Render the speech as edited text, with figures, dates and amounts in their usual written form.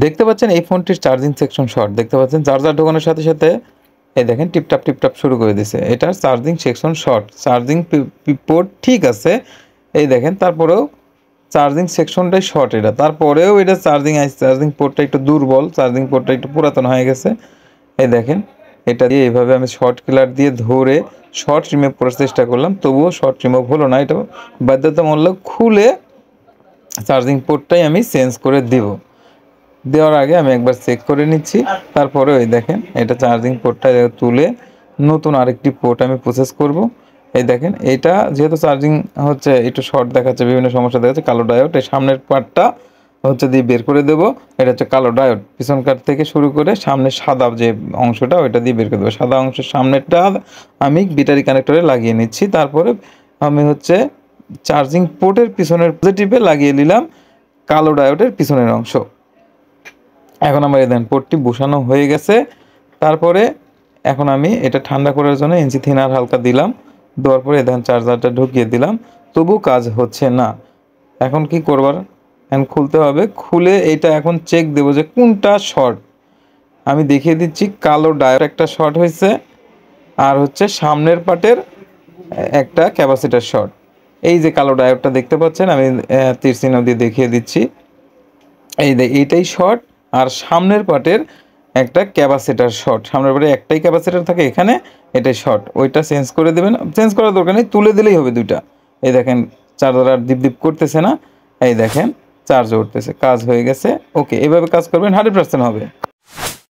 দেখতে পাচ্ছেন এই ফোনটির চার্জিং সেকশন শর্ট, দেখতে পাচ্ছেন চার্জার ঢোকানোর সাথে সাথে এই দেখেন টিপটাপ শুরু করে দিছে। এটার charging section short, charging port ঠিক আছে এই দেখেন, তারপরেও চার্জিং সেকশনটাই শর্ট এটা, তারপরেও এটা চার্জিং পোর্টটা একটু দুর্বল, চার্জিং পোর্টটা একটু পুরাতন হয়ে গেছে। এই দেখেন এটা দিয়ে এইভাবে আমি শর্ট কিলার দিয়ে ধরে শর্ট রিমুভ করার চেষ্টা করলাম, তবুও শর্ট রিমুভ হলো না। এটা বাধ্যতামূলক খুলে চার্জিং পোর্টটাই আমি চেঞ্জ করে দিব। দেওয়ার আগে আমি একবার চেক করে নিচ্ছি, তারপরে ওই দেখেন এটা চার্জিং পোর্টটা তুলে নতুন আরেকটি পোর্ট আমি প্রসেস করব। এই দেখেন এটা যেহেতু চার্জিং হচ্ছে একটু শর্ট দেখাচ্ছে, বিভিন্ন সমস্যা দেখাচ্ছে, কালো ডায়োড এই সামনের পার্টটা হচ্ছে দিয়ে বের করে দেব। এটা হচ্ছে কালো ডায়োড, পিছনকার থেকে শুরু করে সামনে সাদা যে অংশটা ওইটা দিয়ে বের করে দেবো। সাদা অংশের সামনেরটা আমি ব্যাটারি কানেক্টরে লাগিয়ে নিচ্ছি, তারপরে আমি হচ্ছে চার্জিং পোর্টের পিছনের পজিটিভে লাগিয়ে নিলাম কালো ডায়োডের পিছনের অংশ। এখন আমার এই দেখেন পোর্টটি বসানো হয়ে গেছে। তারপরে এখন আমি এটা ঠান্ডা করার জন্য ইঞ্চি থিনার হালকা দিলাম, দেওয়ার পরে দেখেন চার্জারটা ঢুকিয়ে দিলাম, তবু কাজ হচ্ছে না। এখন কি করবার, এখন খুলতে হবে, খুলে এটা এখন চেক দেবো যে কোনটা শর্ট। আমি দেখিয়ে দিচ্ছি কালো ডায়োড একটা শর্ট হয়েছে, আর হচ্ছে সামনের পার্টের একটা ক্যাপাসিটার শর্ট। এই যে কালো ডায়োডটা দেখতে পাচ্ছেন, আমি তীর চিহ্ন দিয়ে দেখিয়ে দিচ্ছি, এইটাই শর্ট। আর সামনের পার্টের একটা ক্যাপাসিটার শর্ট, সামনের পার্টে একটাই ক্যাপাসিটার থাকে এখানে, এটাই শর্ট, ওইটা চেঞ্জ করে দেবেন। চেঞ্জ করার দরকার নেই, তুলে দিলেই হবে দুইটা। এই দেখেন চার্জার আর ডিপ করতেছে না, এই দেখেন চার্জ উঠতেছে, কাজ হয়ে গেছে। ওকে, এভাবে কাজ করবেন, 100% হবে।